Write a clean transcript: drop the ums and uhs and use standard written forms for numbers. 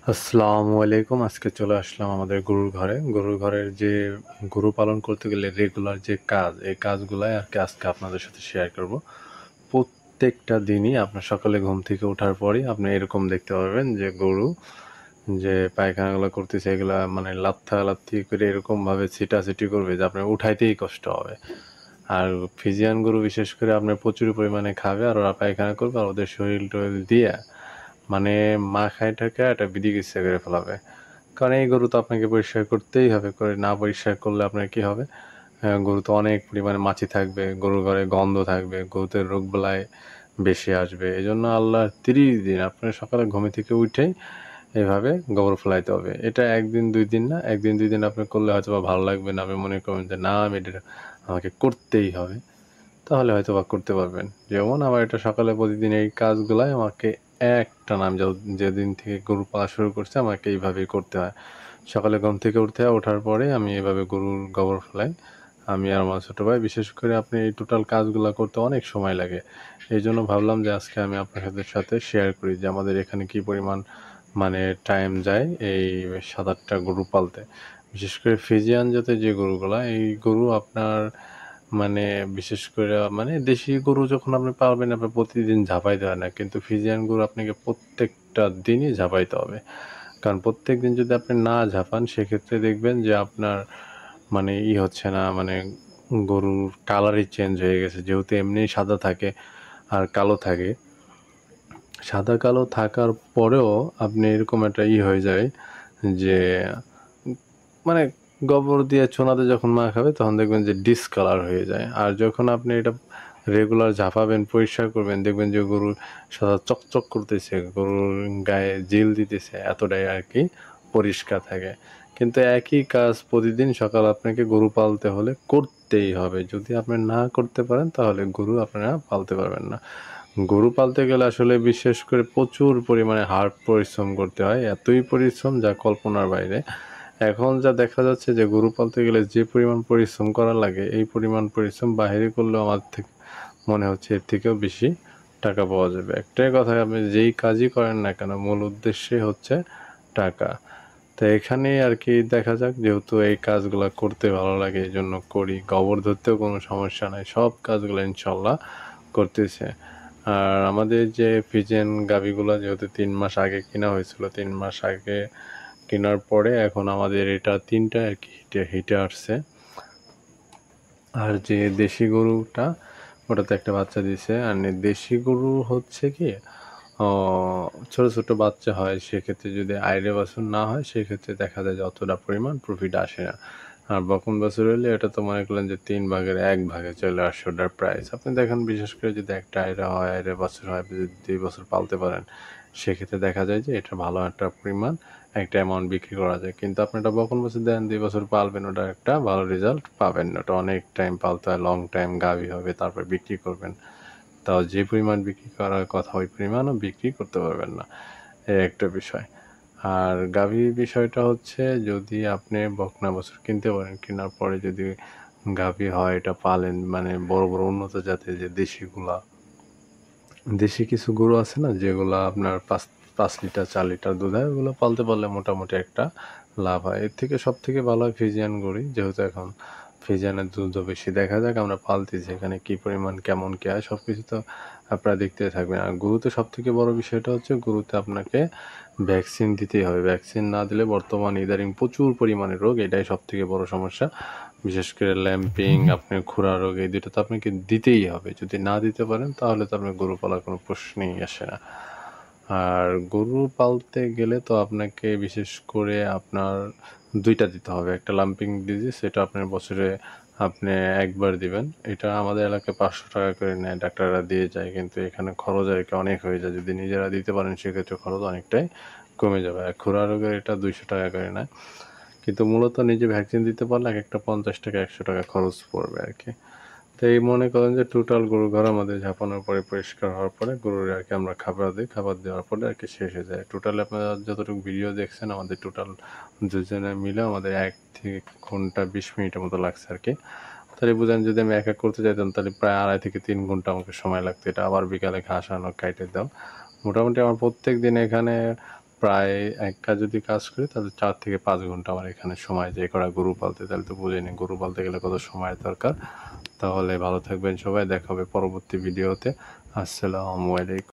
আসসালামু আলাইকুম। আজকে চলে আসলাম আমাদের গরুর ঘরে। গরুর ঘরের যে গরু পালন করতে গেলে রেগুলার যে কাজ, এই কাজগুলাই আজকে আপনাদের সাথে শেয়ার করব। প্রত্যেকটা দিনই আপনার সকালে ঘুম থেকে ওঠার পরই আপনি এরকম দেখতে পাবেন যে গরু যে পায়খানাগুলো করতেছে এগুলা মানে লাত্থালাত্থি করে এরকমভাবে ছিটাছিটি করবে যে আপনার উঠাইতেই কষ্ট হবে। আর ফিজিয়ান গরু বিশেষ করে আপনার প্রচুর পরিমাণে খাবে আর ওরা পায়খানা করবে আর ওদের শরীর-টরীর দিয়ে মানে মাখায় টাকায় একটা বিধিকিচ্ছা করে ফেলাবে। কারণ এই গরু তো আপনাকে পরিষ্কার করতেই হবে, করে না পরিষ্কার করলে আপনার কী হবে? গরুতে অনেক পরিমাণে মাছি থাকবে, গরুর ঘরে গন্ধ থাকবে, গরুতে রোগবালাই বেশি আসবে। এজন্য আল্লাহ ৩০ দিন আপনার সকালে ঘুম থেকে উঠেই এভাবে গোবর ফেলাইতে হবে। এটা ১ দিন ২ দিন না, ১ দিন ২ দিন আপনি করলে হয়তোবা ভালো লাগবে না। আপনি মনে করবেন যে না আমি এটা আমাকে করতেই হবে। তাহলে হয়তোবা করতে পারবেন। যেমন আমার এটা সকালে প্রতিদিন এই কাজগুলাই আমাকে একটানা আমি যেদিন থেকে গরু পালা শুরু করছি আমাকে এইভাবেই করতে হয়। সকালে ঘুম থেকে উঠতে হয়, ওঠার পরে আমি এভাবে গরুর গোবর ফেলাই। আমি আর আমার ছোট ভাই বিশেষ করে আপনি এই টোটাল কাজগুলা করতে অনেক সময় লাগে। এইজন্য ভাবলাম যে আজকে আমি আপনাদের সাথে শেয়ার করি যে আমাদের এখানে কি পরিমাণ মানে টাইম যায় এই ৭-৮ টা গরু পালতে। বিশেষ করে ফ্রিজিয়ান জাতের যে গরুগুলা, এই গরু আপনার মানে বিশেষ করে মানে দেশি গরু যখন আপনি পালবেন আপনার প্রতিদিন ঝাঁপাইতে হয় না। কিন্তু ফ্রিজিয়ান গরু আপনাকে প্রত্যেকটা দিনই ঝাঁপাইতে হবে। কারণ প্রত্যেকদিন যদি আপনি না ঝাঁপান সেক্ষেত্রে দেখবেন যে আপনার মানে হচ্ছে না মানে গরুর কালারই চেঞ্জ হয়ে গেছে। যেহেতু এমনিই সাদা থাকে আর কালো থাকে। সাদা কালো থাকার পরেও আপনি এরকম একটা হয়ে যায় যে মানে গোবর দিয়ে চুনাতে যখন মাখাবে তখন দেখবেন যে ডিসকালার হয়ে যায়। আর যখন আপনি এটা রেগুলার ঝাঁপাবেন, পরিষ্কার করবেন দেখবেন যে গরুর সাদা চকচক করতেছে, গরুর গায়ে জেল দিতেছে এতটাই আরকি পরিষ্কার থাকে। কিন্তু একই কাজ প্রতিদিন সকালে আপনাকে গরু পালতে হলে করতেই হবে। যদি আপনি না করতে পারেন তাহলে গরু আপনারা পালতে পারবেন না। গরু পালতে গেলে আসলে বিশেষ করে প্রচুর পরিমাণে হার্ড পরিশ্রম করতে হয়। এতই পরিশ্রম যা কল্পনার বাইরে। এখন যা দেখা যাচ্ছে যে গরু পালতে গেলে যে পরিমাণ পরিশ্রম করা লাগে, এই পরিমাণ পরিশ্রম বাহিরে করলেও আমার থেকে মনে হচ্ছে এর থেকেও বেশি টাকা পাওয়া যাবে। একটাই কথা আপনি যেই কাজই করেন না কেন মূল উদ্দেশ্যই হচ্ছে টাকা। তো এখানেই আরকি দেখা যাক যেহেতু এই কাজগুলা করতে ভালো লাগে এজন্য করি। গোবর ধরতেও কোনো সমস্যা নাই। সব কাজগুলো ইনশাআল্লাহ করতেছে। আর আমাদের যে ফ্রিজিয়ান গাভীগুলা যেহেতু ৩ মাস আগে কিনা হয়েছিল, ৩ মাস আগে কেনার পরে এখন আমাদের এটা ৩ টা আরকি হিটে আসছে। আর যে দেশি গরুটা ওটাতে একটা বাচ্চা দিছে। আর দেশি গরু হচ্ছে কি ছোট, ছোট বাচ্চা হয় সেক্ষেত্রে যদি আইড়ে বাছুর না হয় সেক্ষেত্রে দেখা যায় যে অতটা পরিমাণ প্রফিট আসে না। আর বকন বাছুর হলে এটা তো মনে করলেন যে ৩ ভাগের ১ ভাগে চলে আসে ওটার প্রাইস। আপনি দেখেন বিশেষ করে যদি একটা আইড়া হয়, আইড়া বাছুর হয়, যদি ২ বছর পালতে পারেন সেক্ষেত্রে দেখা যায় যে এটা ভালো একটা পরিমাণ একটা অ্যামাউন্ট বিক্রি করা যায়। কিন্তু আপনি একটা বকন বাছুর দেন ২ বছর পালবেন ওটার একটা ভালো রেজাল্ট পাবেন না। ওটা অনেক টাইম পালতে হয়, লং টাইম গাভী হবে তারপর বিক্রি করবেন। তাও যে পরিমাণ বিক্রি করার কথা ওই পরিমাণও বিক্রি করতে পারবেন না। এই একটা বিষয়। আর গাভীর বিষয়টা হচ্ছে যদি আপনি বকনা বাছুর কিনতে পারেন, কেনার পরে যদি গাভী হয় এটা পালেন মানে বড়, বড় উন্নত জাতের যে দেশিগুলা, দেশি কিছু গরু আছে না যেগুলা আপনার ৫ লিটার ৪ লিটার দুধ হয় ওগুলো পালতে পারলে মোটামুটি একটা লাভ হয়। এর থেকে সবথেকে ভালো হয় ফ্রিজিয়ান গরুই যেহেতু এখন ফ্রিজিয়ানের দুধও বেশি। দেখা যাক আমরা পালতেছি এখানে কী পরিমাণ কেমন কী হয় সবকিছু তো আপনারা দেখতে থাকবেন। আর গরুতে সবথেকে বড় বিষয়টা হচ্ছে গরুতে আপনাকে ভ্যাকসিন দিতেই হবে। ভ্যাকসিন না দিলে বর্তমান ইদানিং প্রচুর পরিমাণে রোগ এটাই সবথেকে বড় সমস্যা। বিশেষ করে ল্যাম্পিং, আপনার খুরা রোগ এই ২ টা তো আপনাকে দিতেই হবে। যদি না দিতে পারেন তাহলে তো আপনার গরু পালার কোনো প্রশ্নই আসে না। আর গরু পালতে গেলে তো আপনাকে বিশেষ করে আপনার ২ টা দিতে হবে। একটা লাম্পিং ডিজিজ সেটা আপনার বছরে আপনি ১ বার দিবেন। এটা আমাদের এলাকায় ৳৫০০ করে নেয়, ডাক্তাররা দিয়ে যায়। কিন্তু এখানে খরচ আরকি অনেক হয়ে যায়। যদি নিজেরা দিতে পারেন সেক্ষেত্রে খরচ অনেকটাই কমে যাবে। আর খুরা রোগের এটা ৳২০০ করে নেয়। কিন্তু মূলত নিজে ভ্যাকসিন দিতে পারলে একেকটা ৳৫০ ৳১০০ খরচ পড়বে আরকি। তো এই মনে করেন যে টোটাল গরুর ঘর আমাদের ঝাঁপানোর পরে পরিষ্কার হওয়ার পরে গরুর আরকি আমরা খাবার দিই। খাবার দেওয়ার পরে আরকি শেষ হয়ে যায়। টোটালি আপনারা যতটুকু ভিডিও দেখছেন আমাদের টোটাল দুজনে মিলে আমাদের ১ থেকে ঘন্টা ২০ মিনিটের মতো লাগছে আরকি। তাহলে বুঝেন যদি আমি একা করতে যাইতাম তাহলে প্রায় ২.৫ থেকে ৩ ঘন্টা আমাকে সময় লাগতো। এটা আবার বিকালে ঘাস আনো, কাইটে দাও। মোটামুটি আমার প্রত্যেকদিন এখানে প্রায় একা যদি কাজ করি তাহলে 4 থেকে 5 ঘন্টা আমার এখানে সময় যায় করা গরু পালতে। তাহলে তো বুঝেই নিন গরু পালতে গেলে কত সময়ের দরকার। তাহলে ভালো থাকবেন সবাই। দেখা হবে পরবর্তী ভিডিওতে। আসসালামু আলাইকুম।